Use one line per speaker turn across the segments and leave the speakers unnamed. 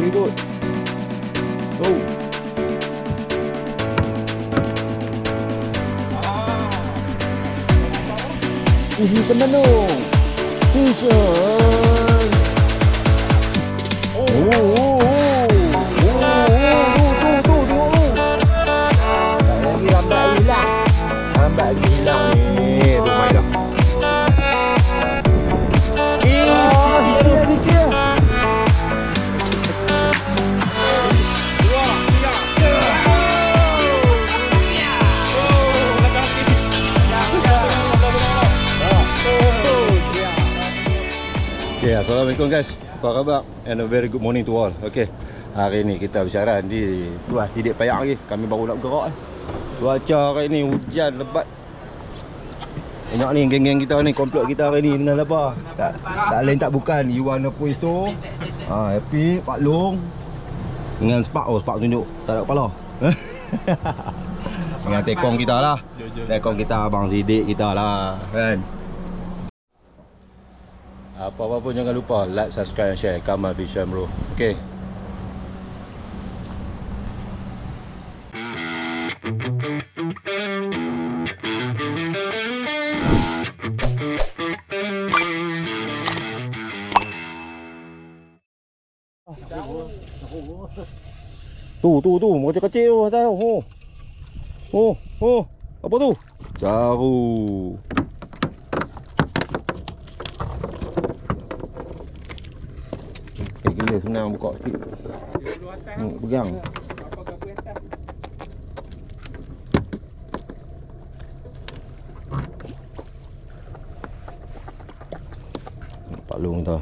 ikut. Tu. Isi teman tu. Pusat. Oh. Lambat hilang ni. Rumah dah. Sikit. Okay, assalamualaikum guys. Apa khabar? And a very good morning to all. Okay, hari ni kita bersiaran di luar Sidik Payak lagi. Kami baru nak bergerak ni. Cuaca hari ni hujan lebat. Banyak ni geng-geng kita ni, komplot kita hari ni dengan apa? Tak lain tak bukan Iwan Apuis tu. Happy, Pak Long dengan Spark. Oh, Spark tunjuk tak ada kepala. Dengan tekong kita lah. Tekong kita, abang Sidik kita lah kan. Apa-apa pun jangan lupa like, subscribe, share. Kamal Vision bro. Okay. Tu macam kecil tu atas tu. Oh. Apa tu? Caru. Gila senang buka sikit. Pegang. Pak Long tu.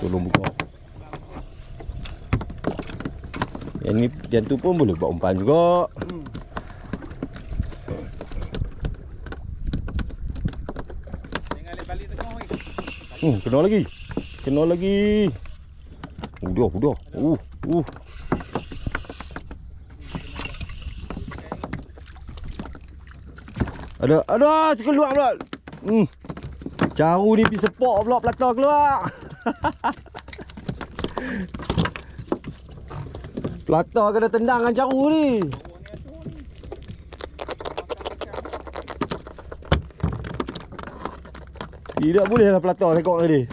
Tolong buka. Yang tu pun boleh buat umpan juga. Kena lagi. Udah. Ada keluar pula. Caru ni pergi sepak pula pelata keluar. Pelata kena tendang dengan caru ni. Tidak bolehlah pelata tengok tadi.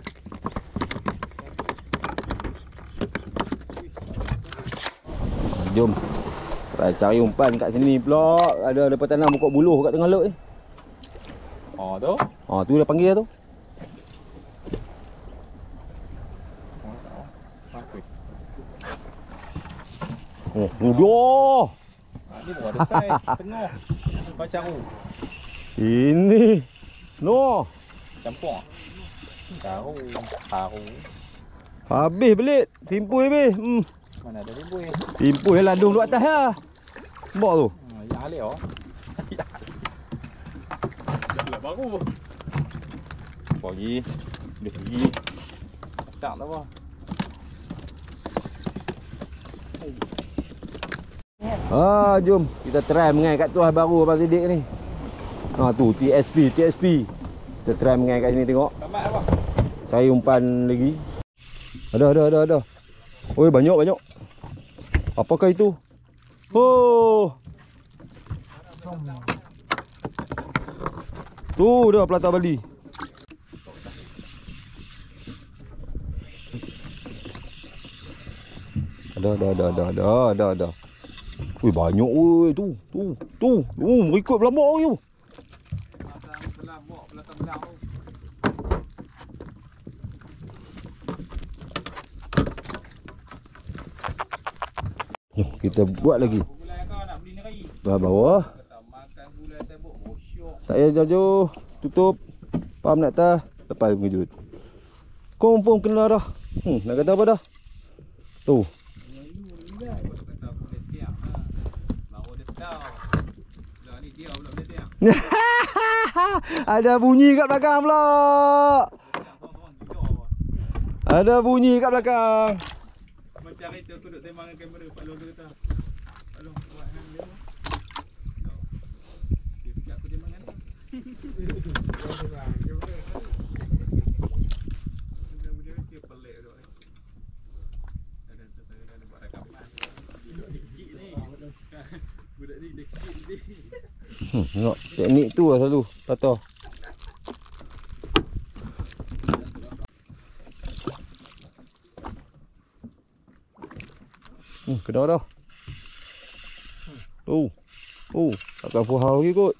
Jom try cari umpan kat sini pula. Ada lepas tanam pokok buluh kat tengah laut ni. Tu. Tu dah panggil tu. Udah. Ni pun ada saiz tengah. Macam caru. Ini. No.
Campur. Caru.
Habis belit. Timpui habis.
Mana ada timpui?
Timpui yang ladung duduk atas lah. Nampak tu?
Yang alik oh. Dah baru. Pagi. Dia pergi. Tak apa.
Jom kita try mengai kat tu baru abang Sidik ni. Tu TSP. Kita try mengai kat sini tengok.
Tamat apa?
Cari umpan lagi. Ada. Oi, banyak. Apakah itu? Oh. Tu dah pelata Bali. Ada. Ui, banyak oi tu. Ikut belambak tu. Kita buat lagi. Bawah. Tak payah jauh-jauh. Tutup. Pam nak atas. Lepas mengejut. Confirm kena dah. Nak kata apa dah? Tu. Ada bunyi kat belakang pula. Ada bunyi kat belakang.
Macam itu aku duk tembak dengan kamera Pak Long kata. Pak Long buat hang dia. Dia fikir aku tembak kan. Dia pelik tu.
Tengok teknik tu lah selalu Tata. Kena dah. Takkan fuhau lagi kot.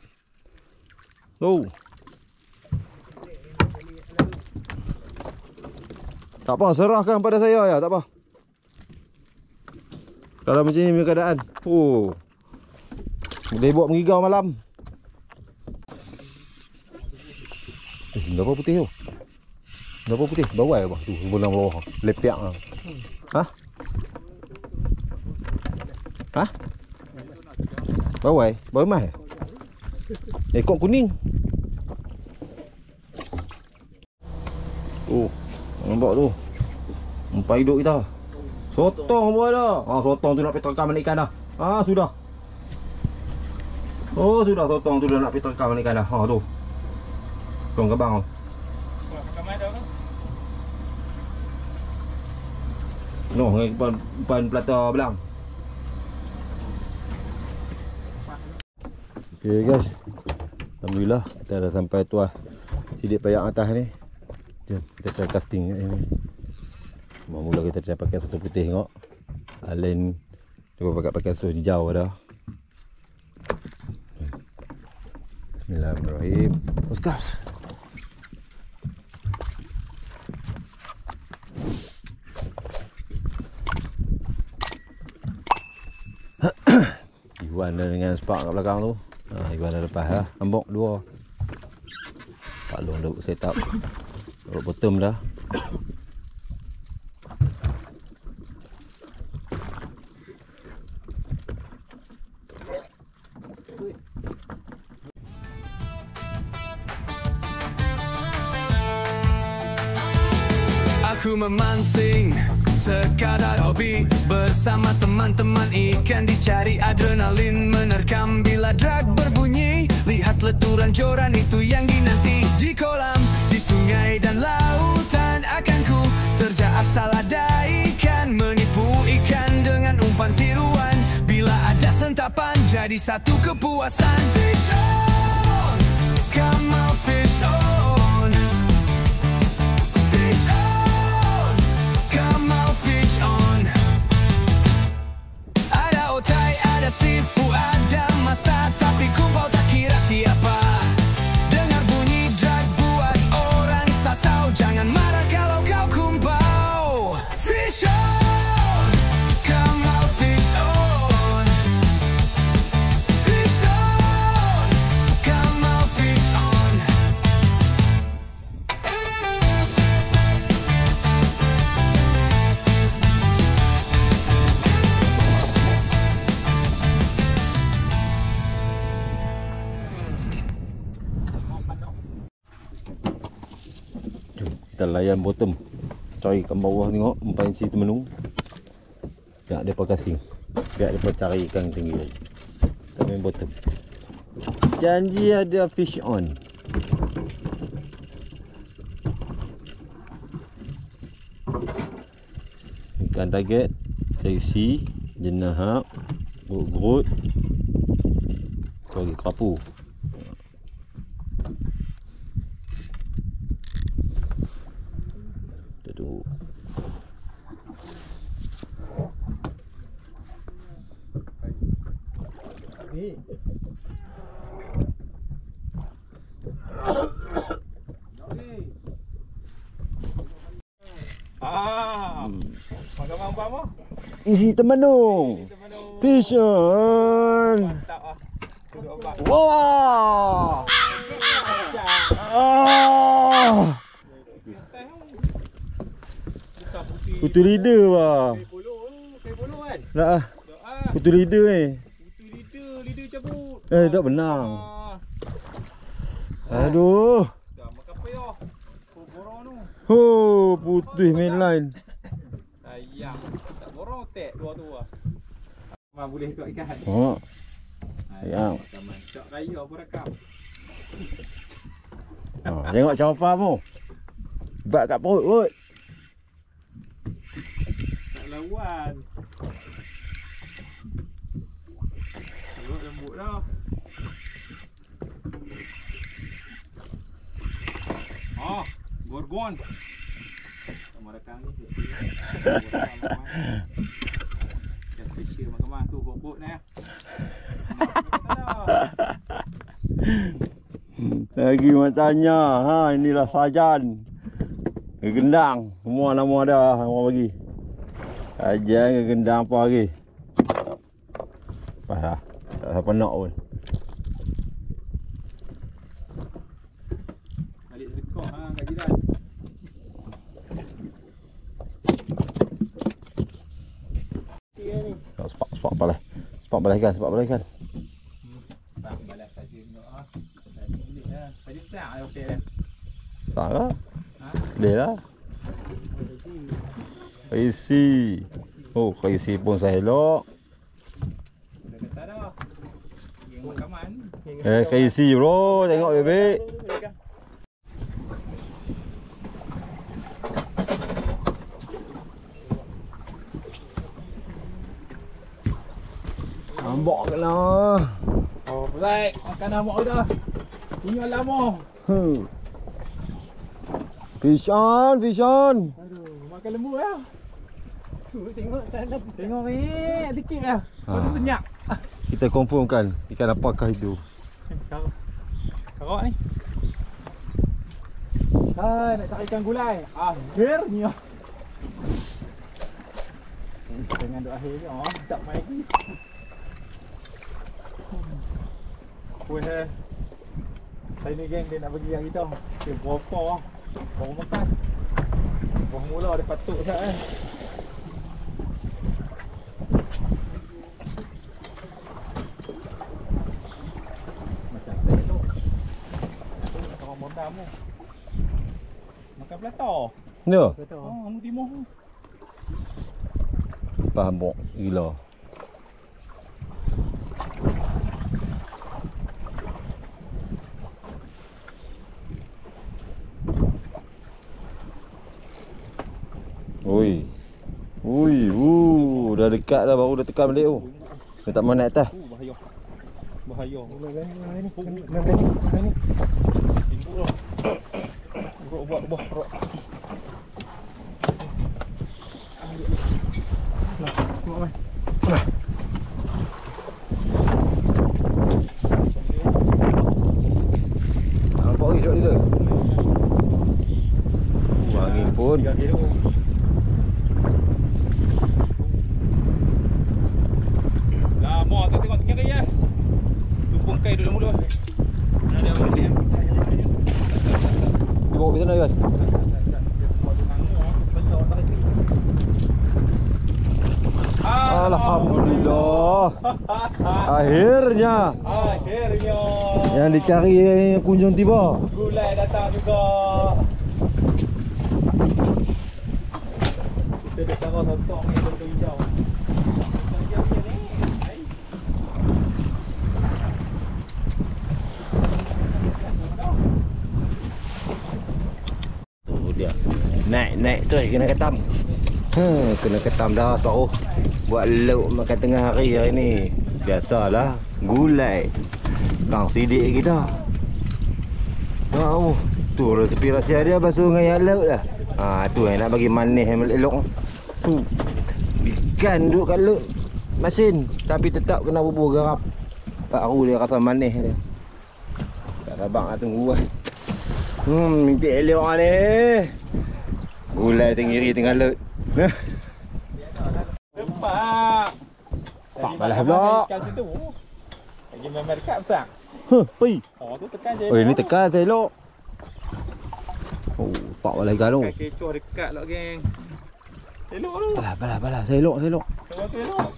Tak apa, serahkan pada saya ya, tak apa. Kalau macam ni punya keadaan. Boleh buat menggigau malam. Berapa putih tu? Berapa putih? Bawai apa? Tu, bulan bawah. Lepiak ah. Hah? Bawai? Bawai mai? Ekor kuning. Nampak tu. Umpai hidup kita. Sotong buat dah. Sotong tu nak pergi terkam ikan dah. Sudah. Sudah sotong tu dah nak pergi terkam ikan dah. Tu. Tong kabang tu.
Kamai dah kan?
No, depan pelata belang. Okay guys. Alhamdulillah kita dah sampai tuah sidik payak atas ni. Jom kita try casting ni. Mula kita try pakai satu putih tengok. Alen cuba pakai satu hijau dah. Bismillahirrahmanirrahim. Oscars. Iwan dengan spark kat belakang tu. Iwan dah lepas lah. Ambok dua. Pak Long dah set up. Taruh bottom dah.
Aku memancing sekadar hobi bersama teman-teman, ikan dicari, adrenalin menerkam bila drag berbunyi. Lihat leturan joran itu yang dinanti. Di kolam, di sungai dan lautan akan ku terja asal ada ikan. Menipu ikan dengan umpan tiruan. Bila ada sentapan jadi satu kepuasan. Fish on, come on fish on. Fish on, come on fish on. Ada otai, ada sifu, ada masta, tapi kumpul tak kira siapa. Dengar bunyi drag buat orang sasau. Jangan marah kalau kau kumpau. Fish on, come on fish on. Fish on, come on fish on.
Kita layan bottom. Cari kat bawah tengok umpan si temenung. Biar dia casting. Biar dia cari ikan tinggi lagi. Kita main bottom. Janji ada fish on. Ikan target seksi, jenahap, grut. Lagi kerapu. Tuh.
Makan apa?
Isi temenung. Fish on.
Mantap ah. Duduk apa?
Wah. Putu leader bah.
Kain polo kan?
Dah. Putu leader ni.
Lidah cabut.
Tak benang. Aduh.
Dah makan payah. Borong tu.
Putih mainline.
Sayang. Tak borong tek dua tu ah. Boleh tengok ikan.
Sayang.
Cak raya apa rakam.
Tengok cawan mu. Bat kat perut kot.
Tak lawan. Lembut dah. Gorgon. Sama rekam ni. Yang special makan tu bobot ni.
Lagi mak tanya, ha inilah sajan. Gendang, semua nama ada orang bagi. Sajan ke gendang apa lagi? Dah, tak siapa nak pun.
Balik sekok kat jiran.
Sepak balas. Sepak balas ikan.
Balas saja tengok ah. Boleh lah. Tadi besar okey dah.
Tak ke?
Ha?
Boleh lah. Kaisi. Oh, kaisi pun saya elok.
Dah kata dah. Yang makaman.
Kaisi bro, tengok bebek. Nampak ke lah.
Oh, baik. Makan dah mak dah. Punya lama.
Fish on.
Aduh, makan lembu lah. Tengok dalam. Tengok ni, dikit lah. Lepas tu senyap.
Kita confirmkan ikan apakah itu.
Karok ni. Hai, nak cari ikan gulai. Akhirnya. Dengan doa akhir ni, tak main lagi. Kuih saya ni geng dia nak bagi yang kita. Dia berapa baru makan. Baru mula dia patuk sekejap macam set tu. Orang mondam tu. Makan pelata.
Ya.
Kamu timur tu.
Paham gila. Dah dekat dah, baru dah tekan balik tu. Dia tak mahu naik atas.
Bahaya. Bahaya. Ni. Timbuk dah. Rok buat buah rok. Nah, tengok mai.
Nampak lagi shot dia. Angin pun.
3 kilo. Lama tu tengok tinggal ya. Tumpung kai duduk mulut. Mana dia boleh dia.
Dia bawa pergi sana kan? Alhamdulillah. Akhirnya yang dicari kunjung tiba.
Gulai datang juga. Kita dah taruh sotong ni betul hijau.
Dia naik tu kena ketam. Kena ketam dah tahu. Buat lauk makan tengah hari ni. Biasalah gulai. Bang sidik kita. Tahu. Tu resepi rahsia dia basuh dengan yang lauk dah. Tu yang nak bagi manis yang elok. Ikan duduk kat lauk masin tapi tetap kena bubur garam. Baru dia rasa manis dia. Tak sabar nak tunggu lah. Mimpi elok lah ni. Gulai tenggiri tengah laut.
Tempat.
Pak balas pula.
Kat situ. Lagi main dekat besar.
Pi.
Tu tekan je.
Oh ini tekan saya elok. Pak balas ikan tu.
Kecoh dekat lah geng. Elok tu.
Balas saya elok.
Tengok tu elok.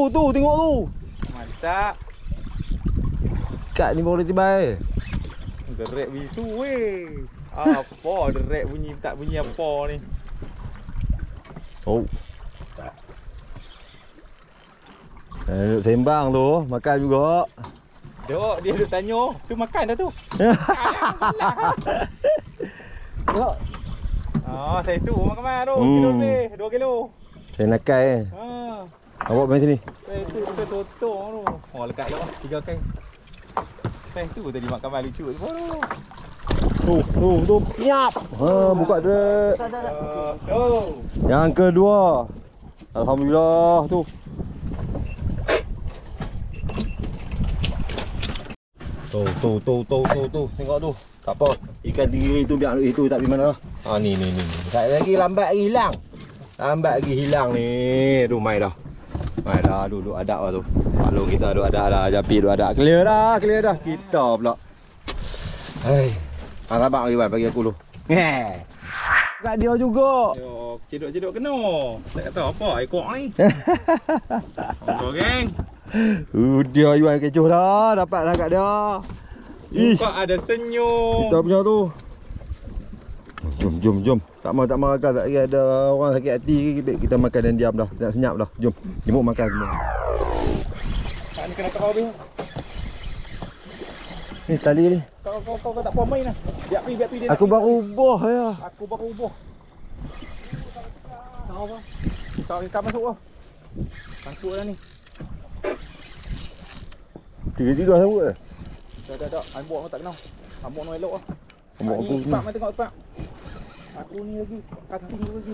Tu tengok tu.
Mantap.
Kat ni baru tiba.
Derek bisu weh. Apa derek bunyi tak bunyi apa ni.
Duduk sembang tu, makan juga.
Dok, dia duduk tanya, tu makan dah tu.
Tengok.
Saya tu makan tu, kilo lebih, 2 kilo.
Saya nakai Awak main sini.
Saya tu kita totong tu. Lekat lah, 3 kain. Teh tu tadi makan malu lucu tu.
Tu. Siap. Buka dek. Yang kedua. Alhamdulillah tu. Tu. Tengok tu. Tak apa. Ikan tinggi tu biar itu tak pergi mana lah. Ni. Sekali lagi lambat lagi hilang. Lambat lagi hilang ni. Tu mai dah. Duduk adap lah tu. Kalau kita duduk adap dah. Japi duduk adap. Clear dah. Kita pula. Hai. Abang Iwan bagi aku dulu. Kat dia juga.
Yo, cedok-cedok kena. Tak kata apa ekor ni. Okey, geng.
Dia Iwan kecoh dah. Dapat dah kat dia.
Muka ada senyum.
Kita punya tu. Jom. Tak mau makan. Tak kira ada orang sakit hati. Kita makan dan diam dah. Nak senyap dah. Jom. Jemput makan semua.
Tak ni kena kau ni.
Ni tali ni.
Kau tak apa main lah. Biar pi dia.
Aku baru ubah ya.
Aku baru ubah. Tahu apa? Kau ikan masuk ah. Sangkut dah ni.
Tiga sangkut eh?
Tak. Ambok aku tak kenal. Ambok no elok ah.
Ambok aku ni.
Pak mai tengok pak. Aku ni lagi. Kaki ni lagi.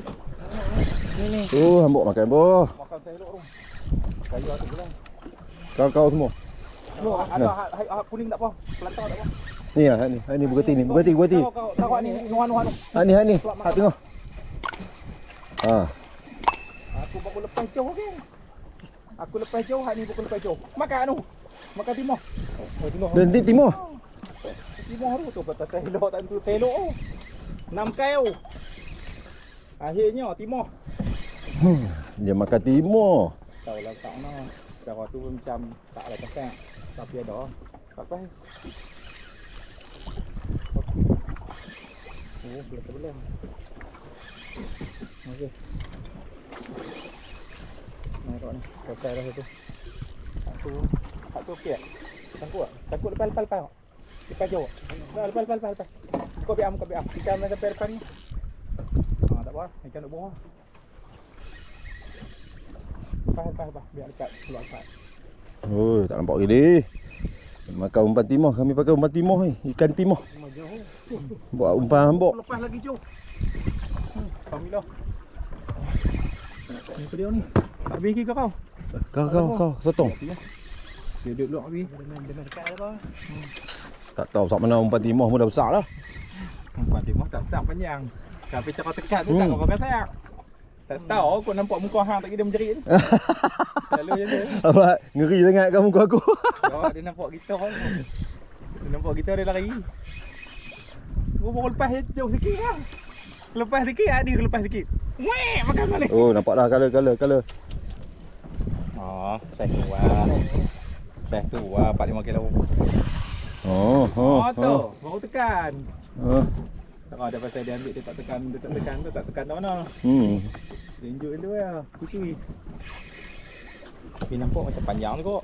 Ni.
Ambok makan boh.
Makan saya elok tu. Kayu tu pula.
Kau semua.
No, ada kuning tak apa. Pelantar tak apa.
Ni ah, ni bergeti ni. Bergeti.
Kau ni nuan.
Ni. Ha tengok.
Aku baru lepas jauh kan. Aku lepas jauh, hak ni pukul lepas jauh. Makan tu. Makan timah.
Dan timah.
Timah tu kata telok tak tentu telok tu. 6 kau. Akhirnya timah.
Dia makan timah.
Tahu lah tak nak. Cara tu macam tak ada pasal. Tapi ada. Tak apa. Oh, boleh. Okey. Naik ni. Selesai dah satu. Satu okey tak? Sangkut lepas. Lepas jauh. Lepas. Kau biar. Ikan mana sampai depan ni. Tak apa. Ikan duk bawah. Lepas. Biar dekat keluar dekat.
Oh, tak nampak gini. Makan umpan timah. Kami pakai umpan timah ni. Ikan timah. Buat umpan hambok.
Lepas lagi jauh. Alhamdulillah. Ni dia ni. Tak habis ke kau?
Kau sotong.
Dia duduk habis. Dia dekat apa?
Tak tahu sak mana umpan timah pun dah besar dah.
Umpan timah tak besar panjang. Tapi cara tekan tu tak kau pakai sayang. Tak tahu kau nampak muka hang tak kira menjerit ni. Selalu je tu.
Abang ngeri sangat kat muka aku.
Dia nampak kita. Dia lari. Gua baru lepas jauh sikit lah. Lepas sikit dia lepas sikit. Weh, makan balik.
Oh, nampak dah color.
Saiz tu wah. Saiz tu wah 45 kilo. Tu, baru tekan. Tak ada pasal dia ambil dia tak tekan dah mana. Tunjuk dulu lah. Kucui. Tapi nampak macam panjang tu kok.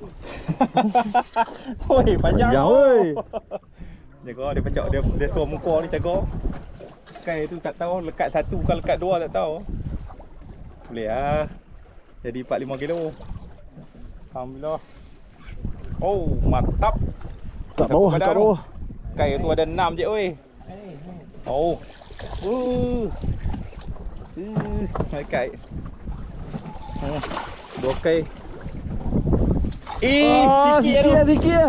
Oi, panjang
oi.
Dia pecah dia suruh muka ni jaga. Kai tu tak tahu lekat satu bukan lekat dua tak tahu. Boleh ah. Jadi 45 kilo. Alhamdulillah. Oh, mantap.
Kat bawah.
Kai tu ada 6 je oi. Oh. Kai. 2 kai.
Sikit.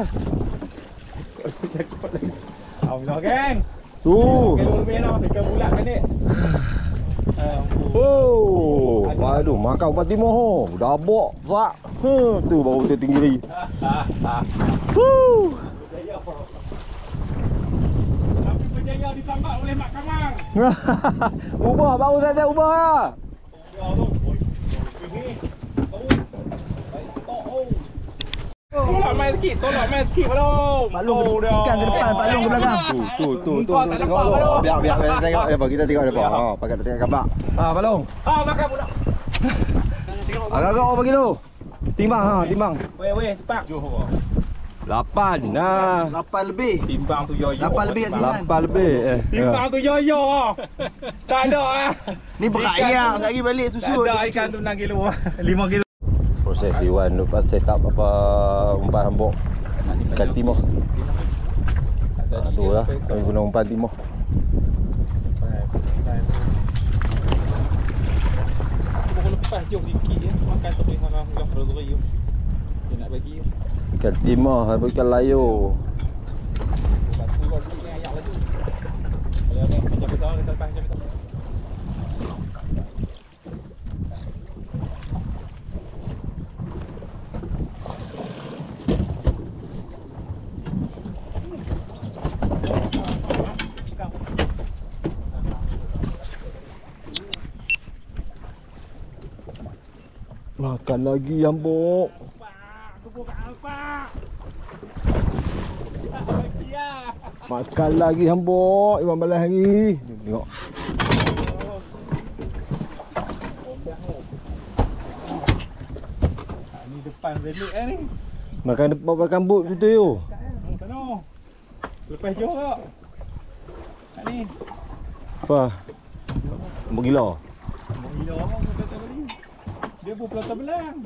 Alhamdulillah geng.
Tu.
Kilo lebih dah, 3 bulan pendek.
Aduh, makan umpan timah ho. Dah bok, sak. Tu baru tertinggi.
Tapi berjaya ditambah oleh Mak Kamar.
Ubah, baru saja ubah lah.
Tolak main sikit belum.
Paklong ikan ke depan, paklong ke belakang. Tu. Tengok. Biar tengok depa. Kita tengok depa. Pakai tengok gambar. Paklong.
Makan pula.
Agak-agak berapa kilo? Timbang.
Weh, cepat.
8. Nah.
8 lebih.
Timbang tu yoyo.
8 lebih kat sini.
8 lebih.
Timbang tu yoyo. Tak ada ah.
Ni berayak nak pergi balik susu.
Tak ada ikan tu 6 kilo. 5 kilo.
Proses Iwan lepas set up apa umpan hambok ikan timah. Tu lah, kami guna umpan timah.
Baru lepas jom sikit je. Makan tu boleh harap ulang perut you. Dia nak bagi you.
Ikan timah, ikan layu.
Batu kau sikit dengan ayak lagi. Kalau ni macam betul dia lepas macam betul.
Makan lagi Ambok. Makan lagi Ambok. Iwan balas lagi. Tengok.
Ni depan relik ni.
Makan but tu tu.
Sana. Lepas jom tak? Ni.
Apa? Ambok gila.
Gila apa kata tadi? Dia pun pelata belang.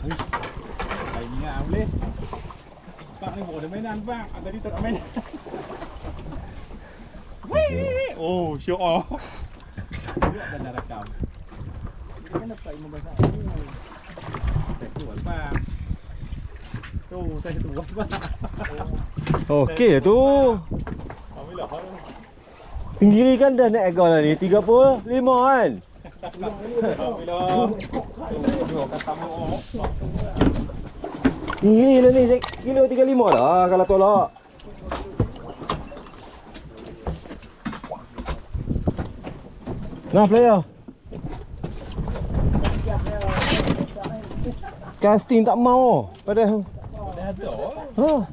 Saya ingat boleh. Pak ni baru ada mainan bang. Tadi tak nak main. Wih. Oh, show off. Dia dah nak rakam. Dia dapat 15 saat. Tu bang. Tu saya tu bang.
Okey tu.
Alhamdulillah.
Pinggiri kan dah naik agak lah ni 35 kan.
Alhamdulillah. Tengok kata mau.
Tinggi lah ni, kilo 35 dah kalau tolak. Nah player. Casting tak mau padahal.
Dah ada.
Ha.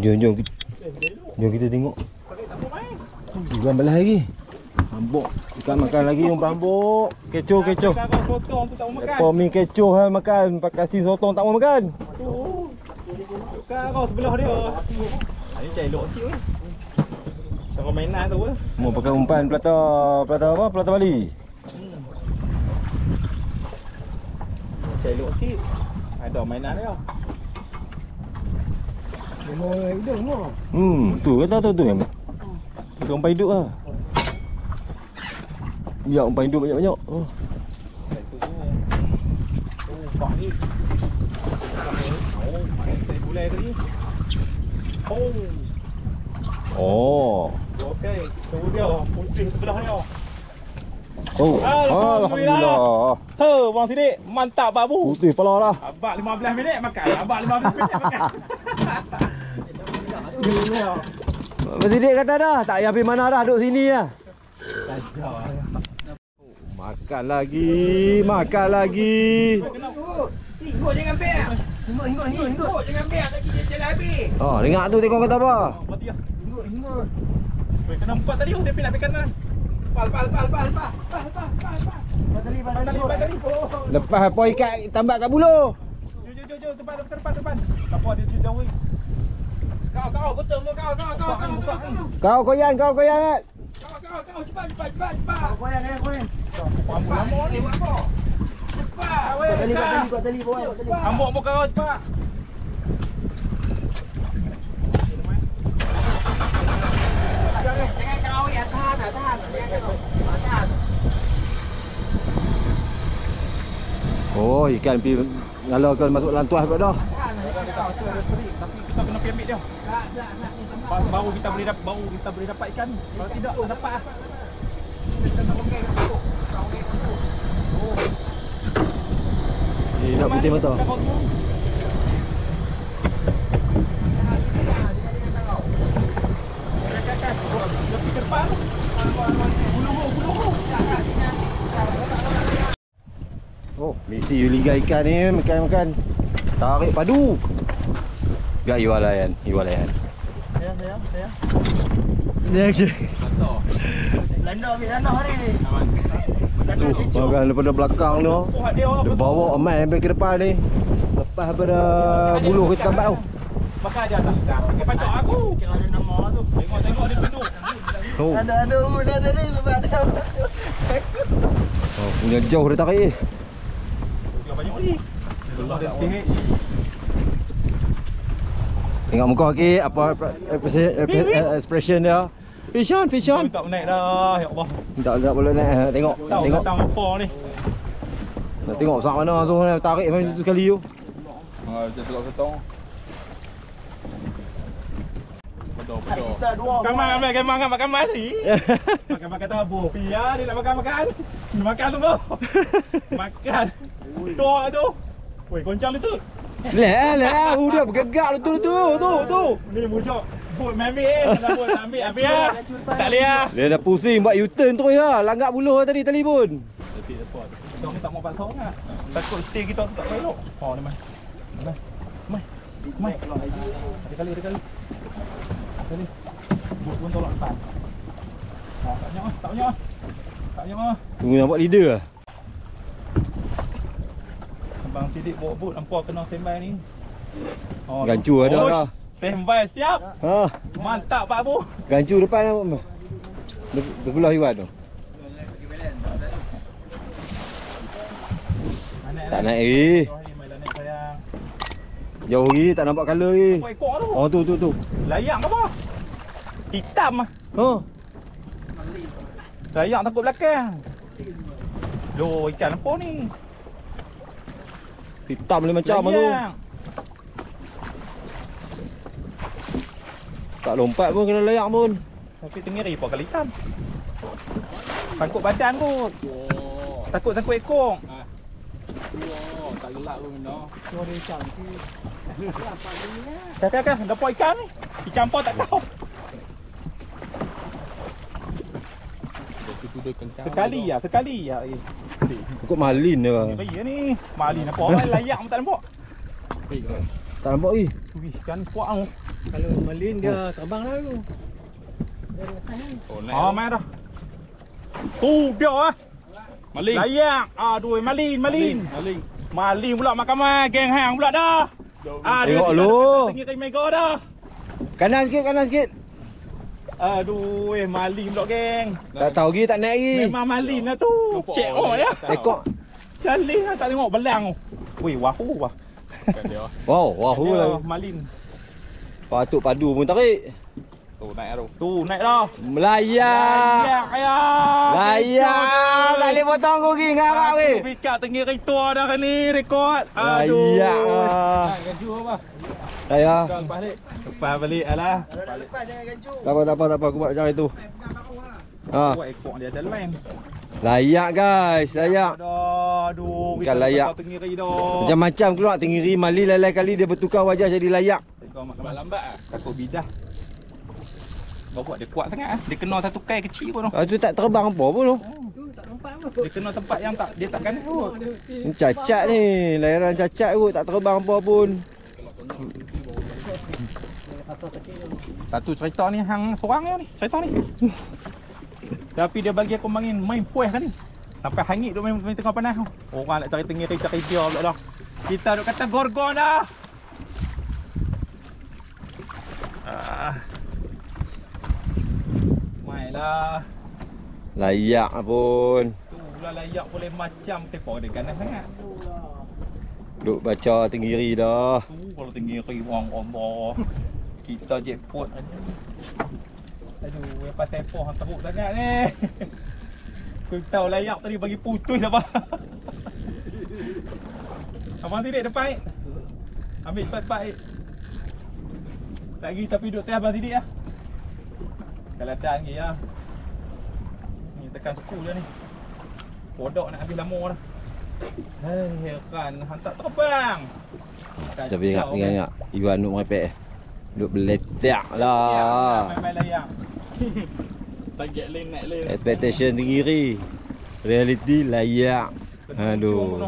Jom kita tengok. Ikan balas lagi. Ambok. Ikan makan lagi umpan ambok. Kecoh.
Sotong tu tak mau makan.
Lepas mi kecoh ha, makan. Pakai sting sotong tak mau makan.
Tukar kau sebelah dia. Ini cai elok sikit weh. Cara mainan tu weh.
Mau pakai umpan pelata apa? Pelata Bali.
Cai elok sikit. Ada mainan dia.
Tu kata tu yang. Pakai umpan hidup lah. Ya umpan hidup banyak-banyak. Oh.
Pak ni. Oh, saya bulai tadi.
Oh.
Okey, tu dia pusing sebelah dia.
Oh. Alhamdulillah.
Bang Sidik, mantap babu.
Putih pala dah.
Abang 15 minit makan. Abang 15 minit makan.
Abang Sidik kata dah, tak payah pergi mana dah, duduk sini lah. Makan lagi.
Hingguk jangan bek. Hingguk jangan bek. Lagi dia jalan habis.
Oh, dengar tu tengok kata apa?
Hingguk.
Weh, kena empat tadi dia pilih ambil kanan. Pal. Tadi.
Lepas apa ikat tambak kat buluh.
Jom, depan. Tak apa dia jauh. Kau, betul kau.
Kau koyan kan?
Kau cepat. Kau koyan.
Lama ni buat apa? Cepat.
Kuat tali bawah.
Ambok muka kau cepat.
Jangan kau ya, tahan.
Oh, ikan pi ngalorkan masuk lantuas pula dah.
Tapi kita kena pergi ambil dia. Baru kita boleh dapat ikan. Kalau tidak tak dapat.
Nak putih mata.
Lebih ke depan. Bulu.
Oh, misi liga ikan ni makan. Tarik padu. Gak iwalayan.
Saya.
Dia ke.
Lantar.
Landak ambil landak hari ni.
Aman.
Makan daripada belakang tu. Dia bawa amat sampai ke depan ni. Lepas daripada buluh kita tambat tu.
Makan dia tak. Dia pacak aku.
Kira ada nama tu.
Tengok dia penduk.
Oh.
Ada mula tadi sebab ada.
Oh, punya jauh dia tarik.
Dia banyak lagi. Belum ada sikit.
Tengok muka okey apa expression dia. Fish on.
Tak naik dah. Ya Allah.
Tak boleh naik. Tengok.
Tahu
Tengok.
datang apa ni.
Nak tengok sak mana tu tarik macam tu sekali tu.
Macam tu ketong. Betul.
Kita dua.
Makan ni. Makan tabu. Pia dia nak makan. Makan tu kau. Makan. Tu. Woi, goncang dia tu.
Leh, dia bergegak tu.
Ni mujok. Buat mami nak buat ambil habis ah. Tak boleh ah.
Dia dah pusing buat U-turn terus ya. Langgak buluh tadi telefon.
Tapi apa? Kita tak mau paksa sangat. Takut stay kita tak elok. Oh ni mai. Ada kali. Buat pun tolak depan. Tak banyak.
Tunggu nampak leader ah.
Abang Sidik bawa boot hampa kena standby ni. Oh,
Gancu ada dah.
Standby siap.
Ha,
Mantap Pak Bu.
gancu depan apa? Berbelah Iwan tu. Tak naik lagi. Jauh lagi tak nampak color lagi.
Apa ekor tu?
Oh tu.
Layak apa? Hitam ah.
Ha.
Layak takut belakang. Loh, ikan apa ni?
Hitam ni macam tu.
Layak.
Tak lompat pun kena layak pun.
Tapi tengiri apa kali hitam? Takut badan kot. Takut ekor.
Tak gelak pun benda.
Kakak, dapat ikan ni. Ikan apa tak tahu. Sekali ya.
Pokok malin dia.
Ya ni. Malin apa orang layak pun tak nampak.
Tak nampak lagi.
Wih, ikan kuat tu.
Kalau melin dia terbang dah tu.
Oh, main dah. Tu dia ah.
Maling.
Layak. Aduh, malin. Malin pula makan geng hang pula dah.
Tengok lu.
Tinggi mega dah.
Kanan sikit.
Aduh, malin pula geng.
Tak tahu lagi tak naik lagi.
Memang malin lah tu. Cek dia.
Ekor.
Cantik lah tak tengok belang tu. Weh, wahu wah.
Wow, wahu lah.
Malin.
Patut padu pun tarik.
Tu naik dah.
Melayak. Layak. Tak boleh potong kau pergi ngarap weh.
Pikat tinggi tua dah kan ni rekod.
Layak.
Gancu apa?
Layak.
Lepas balik alah.
Lepas jangan gancu.
Tak apa aku buat macam itu. Ha.
Buat ekor dia ada lem.
Layak guys, layak.
Aduh,
Bukan layak.
Tengiri dah.
Macam-macam keluar tinggi mali lain kali dia bertukar wajah jadi layak.
Kau lambat ah. Takut bidah. Kau buat dia kuat sangat ah. Dia kena satu kai kecil pun tu.
Tu tak terbang apa pun tu.
Dia kena tempat yang tak dia takkan kot.
Ni cacat ni, layaran cacat kot tak terbang apa pun.
Satu cerita ni hang seorang ni, cerita ni. Tapi dia bagi aku main puas kan ni. Sampai hangit duk main tengah panas tu. Orang nak cari tengiri cari dia pula dah. Kita duk kata gorgon dah. Mainlah.
Layak pun.
Tu pula layak boleh macam tepo dia ganas sangat.
Duk baca tenggiri dah.
Tu kalau tengiri orang Allah. Kita jackpot aja. Aduh, yang pasal tepo hang teruk sangat ni. Kau tahu layak tadi bagi putus apa. Abang Sidik depan. Ambil cepat-cepat. Lagi tapi duduk atas Abang Sidik lah. Kelatan lagi lah. Ni tekan skul dah ni. Kodok nak habis lama dah. Hei, kan hantar terbang.
Tapi ingat Iwan duk merepek. Duk beletak lah.
Main-main layak.
Target lane naik lane.
Expectation tenggiri. Reality layak. Aduh.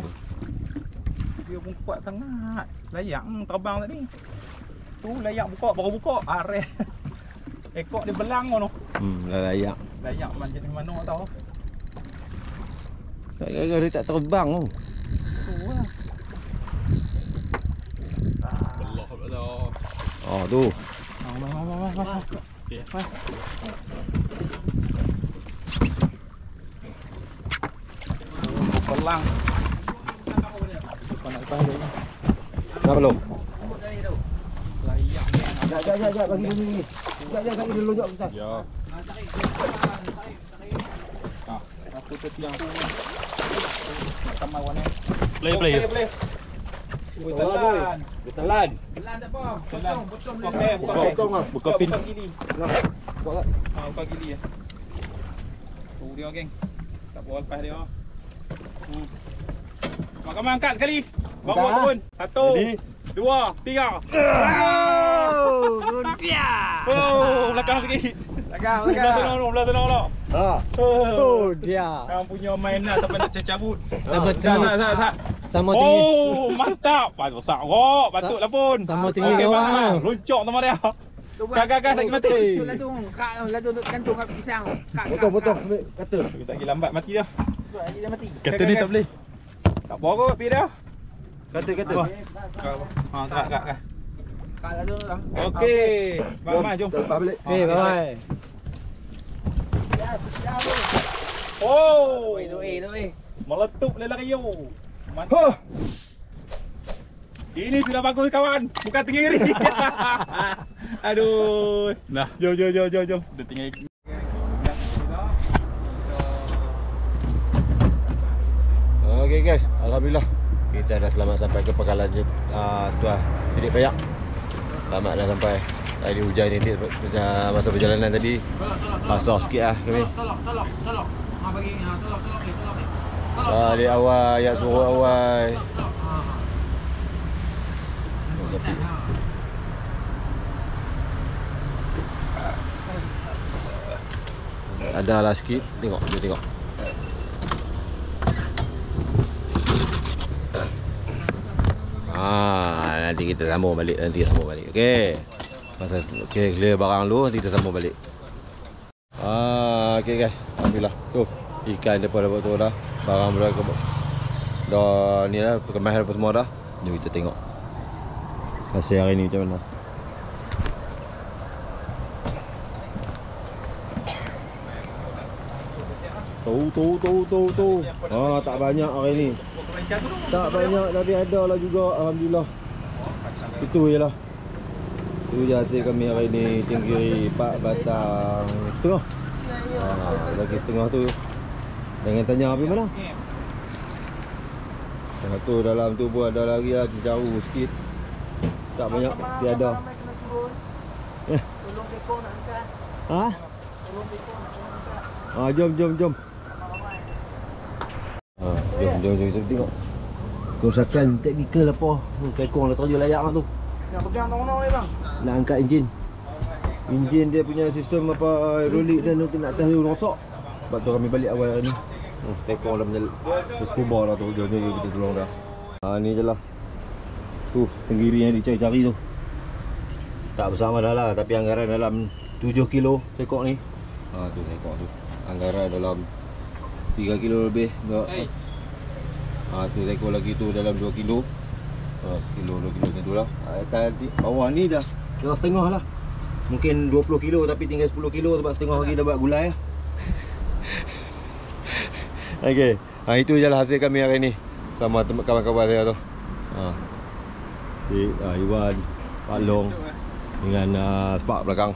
Dia pun kuat sangat. Layak terbang tadi. Tu layak buka, baru buka. Areh. Ekor dia belang tu.
Layak.
Layak macam mana tahu.
Gara-gara dia tak terbang tu.
Allah.
Oh tu.
Pelang.
Nak belum?
Layak ni.
Jap bagi dulu ni. Jap bagi dulu jap Ustaz.
Ya. Aku tu yang tambah warna. Play. Betelan.
Betelan.
Belan tak apa. Potong
Potong ah.
Buka pin.
gili.
Buka.
Buka gili ya. Tu dia geng. Tak boleh lepas dia. Maka angkat sekali. Bawa turun. 1, 2, 3. Oh, belakang sikit.
Belakang.
Belah tengah.
Ha.
Oh, dia.
Kau punya mainan sampai nak cabut.
Sama
Tak.
Sama tinggi.
Oh, mantap. Besar kok. Patutlah pun.
Sama tinggi
Okey,
orang.
bang. Loncok sama dia. Gagak lagi mati.
Tu ladung duk kantung kat pisang.
Potong ambil kata.
Tak lagi lambat mati dah.
Lagi dah mati.
Kata ni tak boleh.
Tak apa kot pi dia.
Kata.
Ha, kak.
Kat ladung dah.
Okey. Bang, jom.
Lepas balik.
Okay, bye-bye.
Oh.
Doi.
Meletup lelah kayu. Mantap. Ini sudah bagus kawan. Bukan tinggi. Aduh.
Dah.
Jom.
Dia tinggal.
Okey guys, alhamdulillah kita dah selamat sampai ke pangkalan Tuah Sidik Payak. Selamat dah sampai. Tadi hujan ni masa perjalanan tadi. Basah sikit lah kami.
Tolak. Ha bagi tolak.
Balik awal, ayat suruh awal. Ada lah sikit. Tengok. Nanti kita sambung balik. Okey. Okey, clear barang dulu, nanti kita sambung balik. Okey guys. Alhamdulillah. Tu ikan depa dapat tu dah. Barang dah ni dah, kemas apa semua dah. Jom kita tengok hasil hari ni macam mana. Tu. Tak banyak hari ni. Tak banyak tapi ada lah juga. Alhamdulillah. Itu je lah. Itu je hasil kami hari ni. Tinggi 4 batang setengah. Lagi setengah tu jangan tanya api mana. Tu dalam tu pun ada lagi lah. Jauh sikit. Tak banyak tiada.
Tolong dekor nak angkat.
Ha?
Tolong dekor nak angkat.
Jom. Jom tengok. Kerosakan teknikal apa. Kekong dah terjun layak tu.
Nak pegang tong-tong ni bang.
Nak angkat enjin. Enjin dia punya sistem apa hidrolik dan tu nak tahu rosak. Sebab tu kami balik awal hari ni. Tekong dah punya scuba lah tu. Jom kita tolong dah. Ni je lah. Tu tenggiri yang dicari-cari tu. Tak bersama dah lah. Tapi anggaran dalam 7 kilo tekok ni. Tu tekok tu. Anggaran dalam 3 kilo lebih. Tu tekok lagi tu dalam 2 kilo. 1 kilo 2 kilo macam tu lah. Tadi bawah ni dah setengah lah. Mungkin 20 kilo tapi tinggal 10 kilo sebab setengah lagi dah buat gulai lah. Okey. Itu je lah hasil kami hari ni sama kawan-kawan saya tu. Iwan, Pak Long dengan Spark belakang.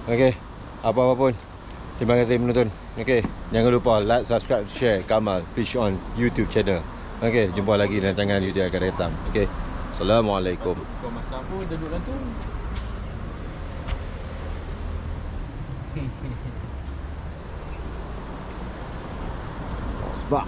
Okey. Apa-apa pun. Terima kasih menonton. Okey. Jangan lupa like, subscribe, share Kamal Fish On YouTube channel. Okey, jumpa lagi dalam rancangan YouTube akan datang. Okey. Assalamualaikum.
Kau masa pun duduk dalam tu.
Spark.